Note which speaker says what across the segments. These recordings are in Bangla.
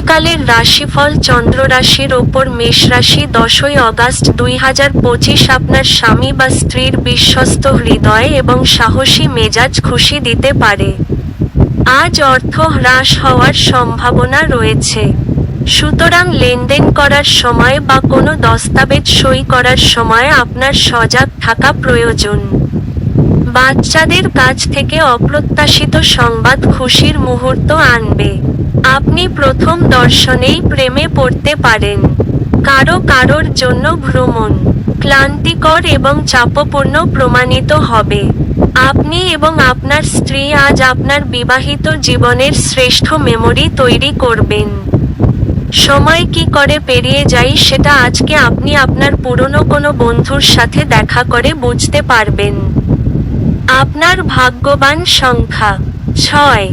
Speaker 1: আগামীকালের রাশিফল চন্দ্র রাশির ওপর মেষ রাশি 10ই আগস্ট 2025 আপনার স্বামী বা স্ত্রীর বিশ্বস্ত হৃদয় এবং সাহসী মেজাজ খুশি দিতে পারে। আজ অর্থ হ্রাস হওয়ার সম্ভাবনা রয়েছে, সুতরাং লেনদেন করার সময় বা কোনো দস্তাবেজ সই করার সময় আপনার সজাগ থাকা প্রয়োজন। বাচ্চাদের কাছ থেকে অপ্রত্যাশিত সংবাদ খুশির মুহূর্ত আনবে। আপনি প্রথম দর্শনেই প্রেমে পড়তে পারেন। কারোর জন্য ভ্রমণ ক্লান্তিকর এবং চাপপূর্ণ প্রমাণিত হবে। আপনি এবং আপনার স্ত্রী আজ আপনার বিবাহিত জীবনের শ্রেষ্ঠ মেমরি তৈরি করবেন। সময় কি করে পেরিয়ে যায় সেটা আজকে আপনি আপনার পুরনো কোনো বন্ধুর সাথে দেখা করে বুঝতে পারবেন। আপনার ভাগ্যবান সংখ্যা 6।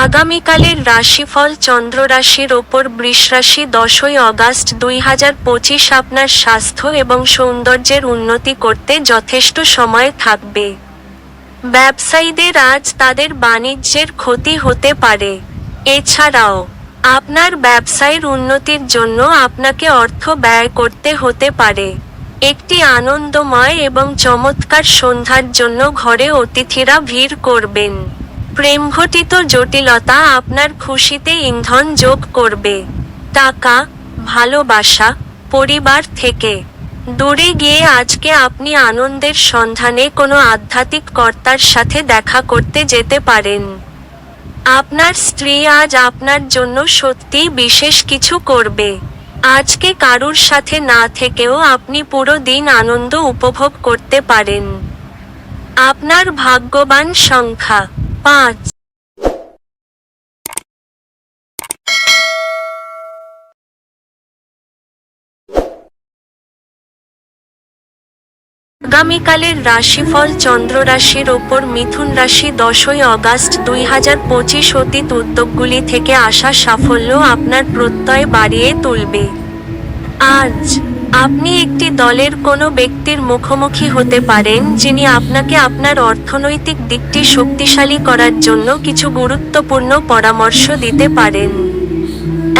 Speaker 1: আগামীকালের রাশিফল চন্দ্র রাশির ওপর বৃষ রাশি 10ই আগস্ট 2025 আপনার স্বাস্থ্য এবং সৌন্দর্যের উন্নতি করতে যথেষ্ট সময় থাকবে। ব্যবসায়ীদের আজ তাদের বাণিজ্যের ক্ষতি হতে পারে। এছাড়াও আপনার ব্যবসায়ের উন্নতির জন্য আপনাকে অর্থ ব্যয় করতে হতে পারে। একটি আনন্দময় এবং চমৎকার সন্ধ্যার জন্য ঘরে অতিথিরা ভিড় করবেন। প্রেমঘটিত জটিলতা আপনার খুশিতে ইন্ধন যোগ করবে। টাকা, ভালোবাসা, পরিবার থেকে দূরে গিয়ে আজকে আপনি আনন্দের সন্ধানে কোনো আধ্যাত্মিক কর্তার সাথে দেখা করতে যেতে পারেন। আপনার স্ত্রী আজ আপনার জন্য সত্যিই বিশেষ কিছু করবে। আজকে কারুর সাথে না থেকেও আপনি পুরো দিন আনন্দ উপভোগ করতে পারেন। আপনার ভাগ্যবান সংখ্যা 5। আগামীকালের রাশিফল চন্দ্র রাশির ওপর মিথুন রাশি 10ই আগস্ট 2025 অতীত উদ্যোগগুলি থেকে আসা সাফল্য আপনার প্রত্যয় বাড়িয়ে তুলবে। আজ আপনি একটি দলের কোনো ব্যক্তির মুখোমুখি হতে পারেন যিনি আপনাকে আপনার অর্থনৈতিক দিকটি শক্তিশালী করার জন্য কিছু গুরুত্বপূর্ণ পরামর্শ দিতে পারেন।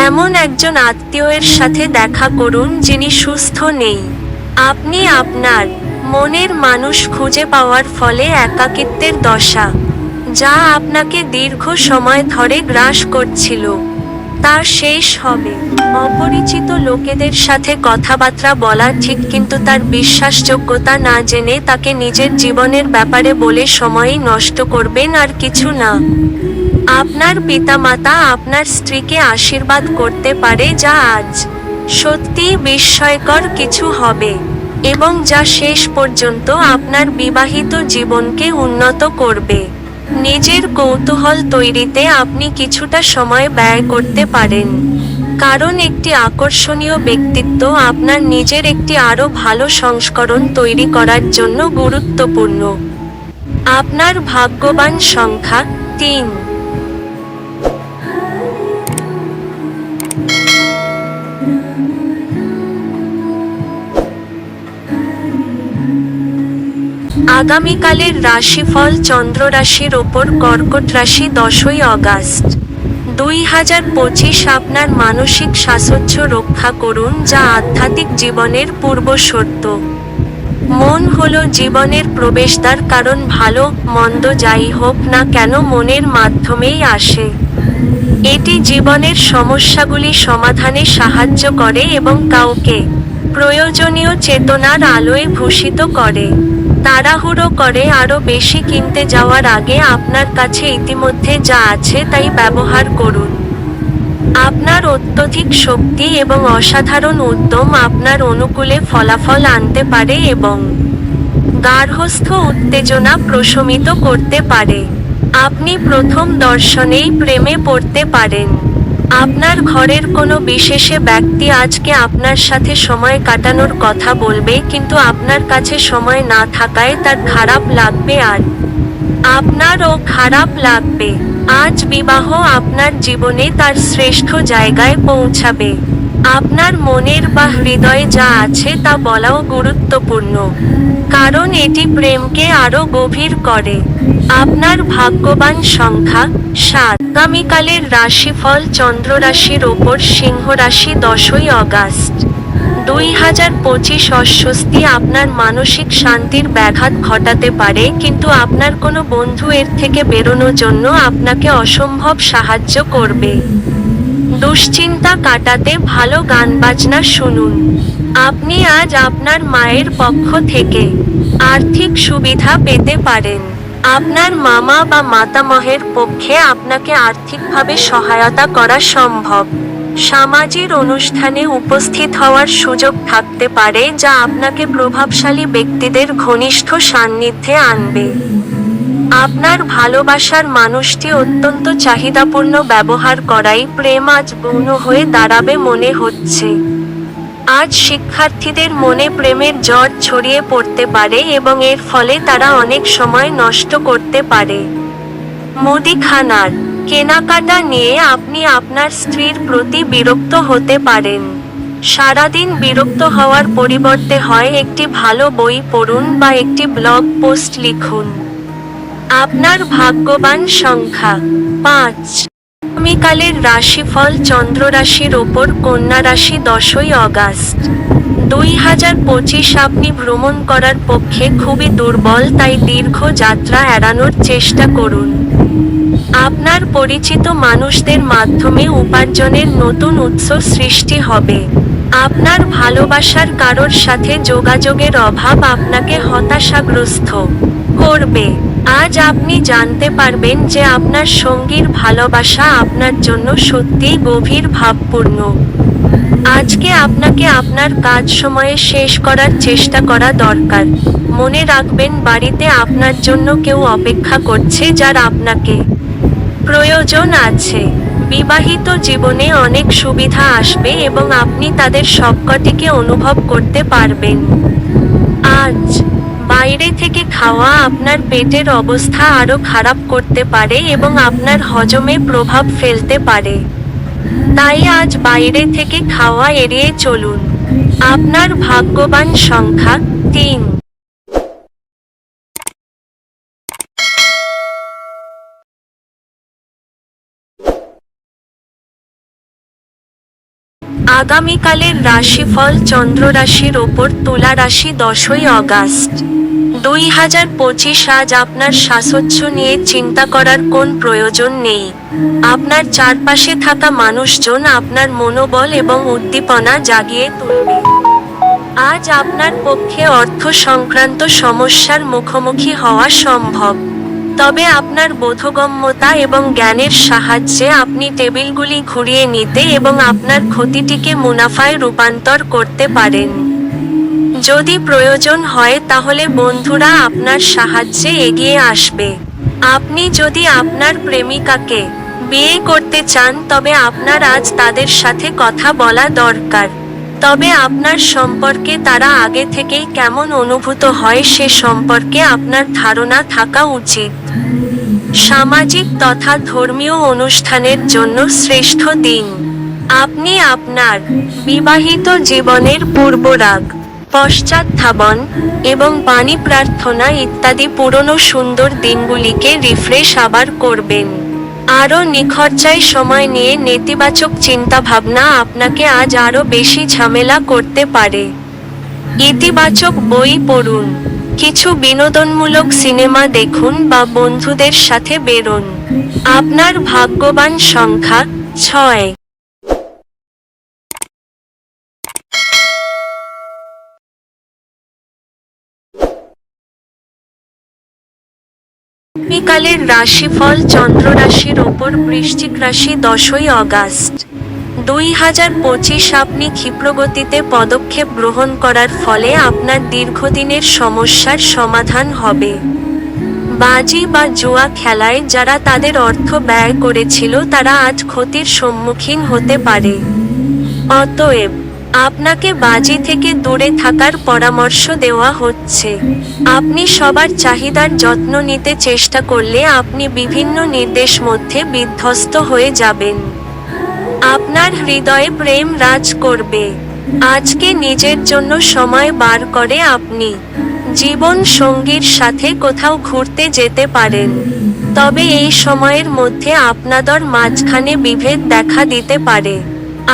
Speaker 1: এমন একজন আত্মীয়ের সাথে দেখা করুন যিনি সুস্থ নেই। আপনি আপনার মনের মানুষ খুঁজে পাওয়ার ফলে একাকিত্বের দশা, যা আপনাকে দীর্ঘ সময় ধরে গ্রাস করছিল, তা শেষ হবে। অপরিচিত লোকেদের সাথে কথাবার্তা বলা ঠিক, কিন্তু তার বিশ্বাসযোগ্যতা না জেনে তাকে নিজের জীবনের ব্যাপারে বলে সময়ই নষ্ট করবেন, আর কিছু না। আপনার পিতামাতা আপনার স্ত্রীকে আশীর্বাদ করতে পারে, যা আজ সত্যিই বিস্ময়কর কিছু হবে এবং যা শেষ পর্যন্ত আপনার বিবাহিত জীবনকে উন্নত করবে। নিজের কৌতূহল তৈরিতে আপনি কিছুটা সময় ব্যয় করতে পারেন, কারণ একটি আকর্ষণীয় ব্যক্তিত্ব আপনার নিজের একটি আরও ভালো সংস্করণ তৈরি করার জন্য গুরুত্বপূর্ণ। আপনার ভাগ্যবান সংখ্যা 3। আগামীকালের রাশিফল চন্দ্র রাশির ওপর কর্কট রাশি 10ই আগস্ট 2025 আপনার মানসিক স্বাস্থ্য রক্ষা করুন, যা আধ্যাত্মিক জীবনের পূর্বশর্ত। মন হলো জীবনের প্রবেশদ্বার, কারণ ভালো মন্দ যাই হোক না কেন মনের মাধ্যমেই আসে। এটি জীবনের সমস্যাগুলি সমাধানে সাহায্য করে এবং কাউকে প্রয়োজনীয় চেতনার আলোয় ভূষিত করে। তাড়াহুড়ো করে আরও বেশি কিনতে যাওয়ার আগে আপনার কাছে ইতিমধ্যে যা আছে তাই ব্যবহার করুন। আপনার অত্যধিক শক্তি এবং অসাধারণ উদ্যম আপনার অনুকূলে ফলাফল আনতে পারে এবং গার্হস্থ্য উত্তেজনা প্রশমিত করতে পারে। আপনি প্রথম দর্শনেই প্রেমে পড়তে পারেন। আপনার ঘরের কোনো বিশেষে ব্যক্তি আজকে আপনার সাথে সময় কাটানোর কথা বলবে, কিন্তু আপনার কাছে সময় না থাকায় তার খারাপ লাগবে, আর আপনারও খারাপ লাগবে। আজ বিবাহ আপনার জীবনে তার শ্রেষ্ঠ জায়গায় পৌঁছাবে। আপনার মনের বা হৃদয়ে যা আছে তা বলাও গুরুত্বপূর্ণ, কারণ এটি প্রেমকে আরো গভীর করে। আপনার ভাগ্যবান সংখ্যা 7। আগামীকালের রাশিফল চন্দ্র রাশির ওপর সিংহ রাশি 10ই অগাস্ট 2025। অস্বস্তি আপনার মানসিক শান্তির ব্যাঘাত ঘটাতে পারে, কিন্তু আপনার কোনো বন্ধু এর থেকে বেরোনোর জন্য আপনাকে অসম্ভব সাহায্য করবে। দুশ্চিন্তা কাটাতে ভালো গান বাজনা শুনুন। আপনি আজ আপনার মায়ের পক্ষ থেকে আর্থিক সুবিধা পেতে পারেন। আপনার মামা বা মাতামহের পক্ষে আপনাকে আর্থিকভাবে সহায়তা করা সম্ভব। সামাজিক অনুষ্ঠানে উপস্থিত হওয়ার সুযোগ থাকতে পারে, যা আপনাকে প্রভাবশালী ব্যক্তিদের ঘনিষ্ঠ সান্নিধ্যে আনবে। আপনার ভালোবাসার মানুষটি অত্যন্ত চাহিদাপূর্ণ ব্যবহার করাই প্রেম আজ গৌণ হয়ে দাঁড়াবে মনে হচ্ছে। আজ শিক্ষার্থীদের মনে প্রেমের জ্বর ছড়িয়ে পড়তে পারে এবং এর ফলে তারা অনেক সময় নষ্ট করতে পারে। মুদিখানার কেনাকাটা নিয়ে আপনি আপনার স্ত্রীর প্রতি বিরক্ত হতে পারেন। সারাদিন বিরক্ত হওয়ার পরিবর্তে হয় একটি ভালো বই পড়ুন বা একটি ব্লগ পোস্ট লিখুন। আপনার ভাগ্যবান সংখ্যা 5। আগামীকালের রাশিফল চন্দ্র রাশির ওপর কন্যা রাশি 10ই অগাস্ট 2025। আপনি ভ্রমণ করার পক্ষে খুবই দুর্বল, তাই দীর্ঘ যাত্রা এড়ানোর চেষ্টা করুন। আপনার পরিচিত মানুষদের মাধ্যমে উপার্জনের নতুন উৎস সৃষ্টি হবে। আপনার ভালোবাসার কারোর সাথে যোগাযোগের অভাব আপনাকে হতাশাগ্রস্ত করবে। আজ আপনি জানতে পারবেন যে আপনার সঙ্গীর ভালোবাসা আপনার জন্য সত্যিই গভীর ভাবপূর্ণ। আজকে আপনাকে আপনার কাজ সময়ে শেষ করার চেষ্টা করা দরকার। মনে রাখবেন, বাড়িতে আপনার জন্য কেউ অপেক্ষা করছে যার আপনাকে প্রয়োজন আছে। বিবাহিত জীবনে অনেক সুবিধা আসবে এবং আপনি তাদের সবকটিকে অনুভব করতে পারবেন। আজ বাইরে থেকে খাওয়া আপনার পেটের অবস্থা আরো খারাপ করতে পারে এবং আপনার হজমে প্রভাব ফেলতে পারে, তাই আজ বাইরে থেকে খাওয়া এড়িয়ে চলুন। আপনার ভাগ্যবান সংখ্যা 3। আগামীকালের রাশিফল চন্দ্র রাশির ওপর তুলা রাশি 10ই অগাস্ট 2025। আজ আপনার স্বাস্থ্য নিয়ে চিন্তা করার কোন প্রয়োজন নেই। আপনার চারপাশে থাকা মানুষজন আপনার মনোবল এবং উদ্দীপনা জাগিয়ে তুলবে। আজ আপনার পক্ষে অর্থ সংক্রান্ত সমস্যার মুখোমুখি হওয়া সম্ভব, তবে আপনার বোধগম্যতা এবং জ্ঞানের সাহায্যে আপনি টেবিলগুলি ঘুরিয়ে নিতে এবং আপনার ক্ষতিটিকে মুনাফায় রূপান্তর করতে পারেন। যদি প্রয়োজন হয় তাহলে বন্ধুরা আপনার সাহায্যে এগিয়ে আসবে। আপনি যদি আপনার প্রেমিকাকে বিয়ে করতে চান তবে আপনার আজ তাদের সাথে কথা বলা দরকার। তবে আপনার সম্পর্কে তারা আগে থেকেই কেমন অনুভূত হয় সে সম্পর্কে আপনার ধারণা থাকা উচিত। সামাজিক তথা ধর্মীয় অনুষ্ঠানের জন্য শ্রেষ্ঠ দিন। আপনি আপনার বিবাহিত জীবনের পূর্বরাগ, পশ্চাৎধাবন এবং বাণী প্রার্থনা ইত্যাদি পুরনো সুন্দর দিনগুলিকে রিফ্রেশ আবার করবেন। আরও নিখরচায় সময় নিয়ে নেতিবাচক চিন্তাভাবনা আপনাকে আজ আরও বেশি ঝামেলা করতে পারে। ইতিবাচক বই পড়ুন, কিছু বিনোদনমূলক সিনেমা দেখুন বা বন্ধুদের সাথে বেরোন। আপনার ভাগ্যবান সংখ্যা 6। আগামীকালের রাশিফল চন্দ্র রাশির ওপর বৃশ্চিক রাশি 10ই অগাস্ট 2025। আপনি ক্ষিপ্রগতিতে পদক্ষেপ গ্রহণ করার ফলে আপনার দীর্ঘদিনের সমস্যার সমাধান হবে। বাজি বা জুয়া খেলায় যারা তাদের অর্থ ব্যয় করেছিল তারা আজ ক্ষতির সম্মুখীন হতে পারে। অতএব আপনাকে বাজি থেকে দূরে থাকার পরামর্শ দেওয়া হচ্ছে। আপনি সবার চাহিদার যত্ন নিতে চেষ্টা করলে আপনি বিভিন্ন নির্দেশ মধ্যে বিধ্বস্ত হয়ে যাবেন। আপনার হৃদয়ে প্রেম রাজ করবে। আজকে নিজের জন্য সময় বার করে আপনি জীবন সঙ্গীর সাথে কোথাও ঘুরতে যেতে পারেন। তবে এই সময়ের মধ্যে আপনাদের মাঝখানে বিভেদ দেখা দিতে পারে।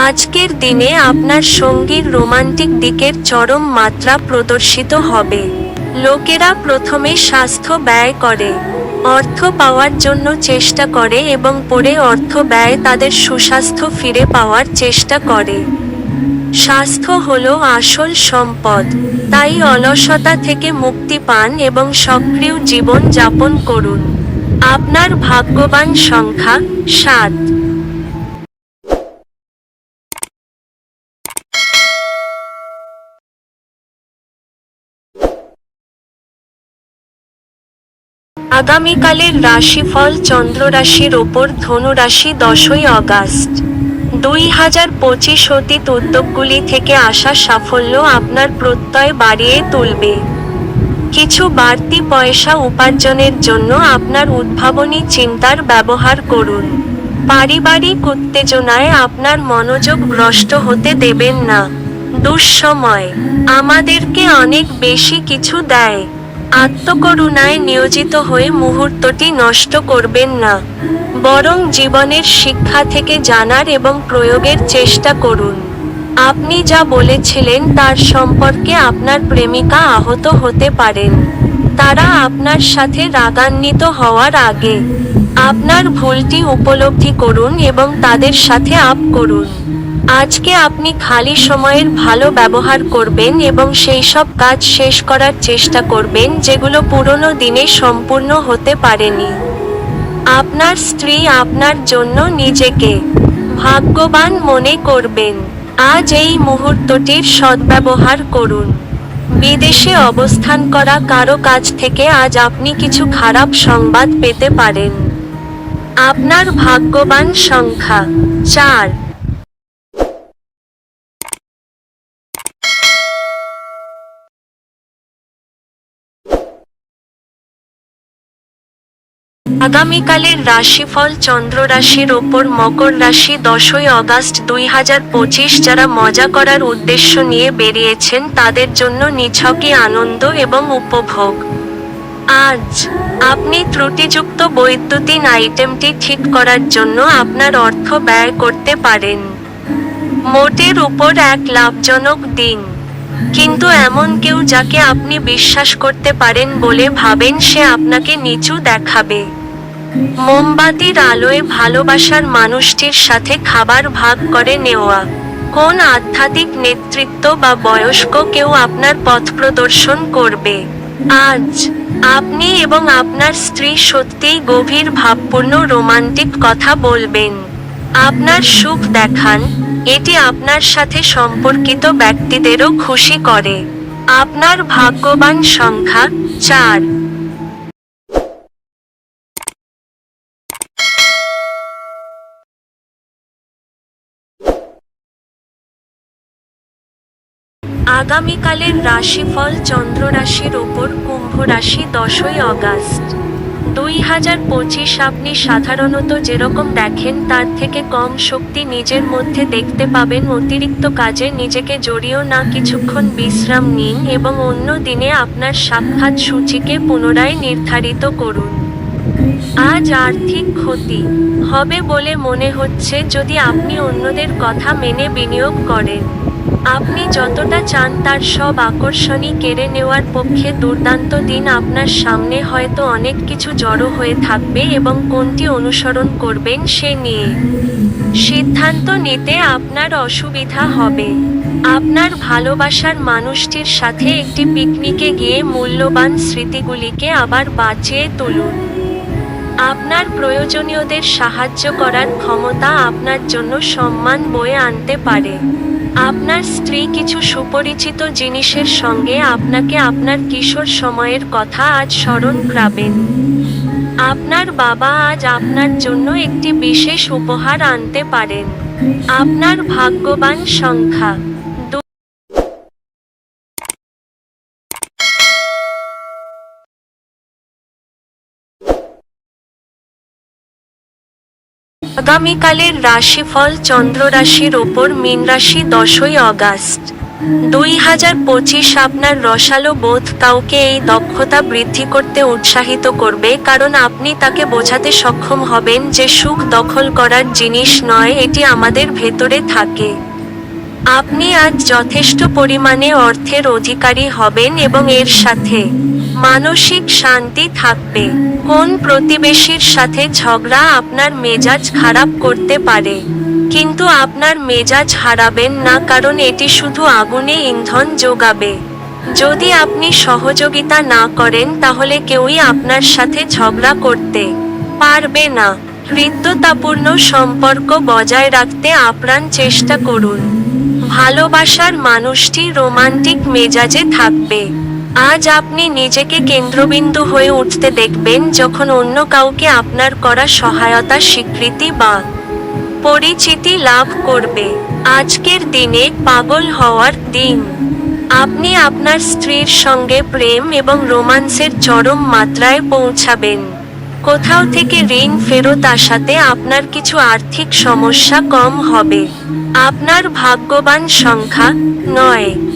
Speaker 1: আজকের দিনে আপনার সঙ্গীর রোমান্টিক দিকের চরম মাত্রা প্রদর্শিত হবে। লোকেরা প্রথমে স্বাস্থ্য ব্যয় করে, অর্থ পাওয়ার জন্য চেষ্টা করে এবং পরে অর্থ ব্যয় তাদের সুস্বাস্থ্য ফিরে পাওয়ার চেষ্টা করে। স্বাস্থ্য হলো আসল সম্পদ, তাই অলসতা থেকে মুক্তি পান এবং সক্রিয় জীবন যাপন করুন। আপনার ভাগ্যবান সংখ্যা 7। আগামীকালের রাশিফল চন্দ্র রাশির ওপর ধনু রাশি 10ই আগস্ট 2025 অতীত উদ্যোগগুলি থেকে আসা সাফল্য আপনার প্রত্যয় বাড়িয়ে তুলবে। কিছু বাড়তি পয়সা উপার্জনের জন্য আপনার উদ্ভাবনী চিন্তার ব্যবহার করুন। পারিবারিক উত্তেজনায় আপনার মনোযোগ ভ্রষ্ট হতে দেবেন না। দুঃসময় আমাদেরকে অনেক বেশি কিছু দেয়। আত্মকরুণায় নিয়োজিত হয়ে মুহূর্তটি নষ্ট করবেন না, বরং জীবনের শিক্ষা থেকে জানার এবং প্রয়োগের চেষ্টা করুন। আপনি যা বলেছিলেন তার সম্পর্কে আপনার প্রেমিকা আহত হতে পারেন। তারা আপনার সাথে রাগান্বিত হওয়ার আগে আপনার ভুলটি উপলব্ধি করুন এবং তাদের সাথে আপ করুন। আজকে আপনি খালি সময়ের ভালো ব্যবহার করবেন এবং সেই সব কাজ শেষ করার চেষ্টা করবেন যেগুলো পুরনো দিনে সম্পূর্ণ হতে পারেনি। আপনার স্ত্রী আপনার জন্য নিজেকে ভাগ্যবান মনে করবেন। আজ এই মুহূর্তটির সদ্ব্যবহার করুন। বিদেশে অবস্থান করা কারো কাছ থেকে আজ আপনি কিছু খারাপ সংবাদ পেতে পারেন। আপনার ভাগ্যবান সংখ্যা 4। আগামীকালের রাশিফল চন্দ্র রাশির ওপর মকর রাশি 10ই আগস্ট 2025 যারা মজা করার উদ্দেশ্য নিয়ে বেরিয়েছেন তাদের জন্য নিছকই আনন্দ এবং উপভোগ। আজ আপনি ত্রুটিযুক্ত বৈদ্যুতিন আইটেমটি ঠিক করার জন্য আপনার অর্থ ব্যয় করতে পারেন। মোটের উপর এক লাভজনক দিন, কিন্তু এমন কেউ যাকে আপনি বিশ্বাস করতে পারেন বলে ভাবেন সে আপনাকে নিচু দেখাবে। মোমবাতির আলোয় ভালোবাসার মানুষটির সাথে খাবার ভাগ করে নেওয়া। কোন আধ্যাত্মিক নেতৃত্ব বা বয়স্ক কেউ আপনার পথ প্রদর্শন করবে। আজ আপনি এবং আপনার স্ত্রী সত্যিই গভীর ভাবপূর্ণ রোমান্টিক কথা বলবেন। আপনার সুখ দেখান, এটি আপনার সাথে সম্পর্কিত ব্যক্তিদেরও খুশি করে। আপনার ভাগ্যবান সংখ্যা 4। আগামীকালের রাশিফল চন্দ্র রাশির ওপর কুম্ভ রাশি 10ই আগস্ট 2025 আপনি সাধারণত যেরকম দেখেন তার থেকে কম শক্তি নিজের মধ্যে দেখতে পাবেন। অতিরিক্ত কাজে নিজেকে জড়িয়েও না, কিছুক্ষণ বিশ্রাম নিন এবং অন্য দিনে আপনার সাক্ষাৎ সূচিকে পুনরায় নির্ধারিত করুন। আজ আর্থিক ক্ষতি হবে বলে মনে হচ্ছে যদি আপনি অন্যদের কথা মেনে বিনিয়োগ করেন। আপনি যতটা চান তার সব আকর্ষণই কেড়ে নেওয়ার পক্ষে দুর্দান্ত দিন আপনার সামনে। হয়তো অনেক কিছু জড়ো হয়ে থাকবে এবং কোনটি অনুসরণ করবেন সে নিয়ে সিদ্ধান্ত নিতে আপনার অসুবিধা হবে। আপনার ভালোবাসার মানুষটির সাথে একটি পিকনিকে গিয়ে মূল্যবান স্মৃতিগুলিকে আবার বাঁচিয়ে তুলুন। আপনার প্রয়োজনীয়দের সাহায্য করার ক্ষমতা আপনার জন্য সম্মান বয়ে আনতে পারে। আপনার স্ত্রী কিছু সুপরিচিত জিনিসের সঙ্গে আপনাকে আপনার কিশোর সময়ের কথা আজ স্মরণ করাবেন। আপনার বাবা আজ আপনার জন্য একটি বিশেষ উপহার আনতে পারেন। আপনার ভাগ্যবান সংখ্যা আগামীকালের রাশিফল চন্দ্র রাশির ওপর মীন রাশি 10ই অগাস্ট 2025। আপনার রসালো বোধ কাউকে এই দক্ষতা বৃদ্ধি করতে উৎসাহিত করবে, কারণ আপনি তাকে বোঝাতে সক্ষম হবেন যে সুখ দখল করার জিনিস নয়, এটি আমাদের ভেতরে থাকে। আপনি আজ যথেষ্ট পরিমাণে অর্থের অধিকারী হবেন এবং এর সাথে মানসিক শান্তি থাকবে। কোন প্রতিবেশীর সাথে ঝগড়া আপনার মেজাজ খারাপ করতে পারে, কিন্তু আপনার মেজাজ হারাবেন না, কারণ এটি শুধু আগুনে ইন্ধন যোগাবে। যদি আপনি সহযোগিতা না করেন তাহলে কেউই আপনার সাথে ঝগড়া করতে পারবে না। হৃদ্যতাপূর্ণ সম্পর্ক বজায় রাখতে আপ্রাণ চেষ্টা করুন। ভালোবাসার মানুষটি রোমান্টিক মেজাজে থাকবে। আজ আপনি নিজেকে কেন্দ্রবিন্দু হয়ে উঠতে দেখবেন যখন অন্য কাউকে আপনার করা সহায়তা স্বীকৃতি বা পরিচিতি লাভ করবে। আজকের দিনে পাগল হওয়ার দিন। আপনি আপনার স্ত্রীর সঙ্গে প্রেম এবং রোমান্সের চরম মাত্রায় পৌঁছাবেন। কোথাও থেকে ঋণ ফেরত আসাতে আপনার কিছু আর্থিক সমস্যা কম হবে। আপনার ভাগ্যবান সংখ্যা 9।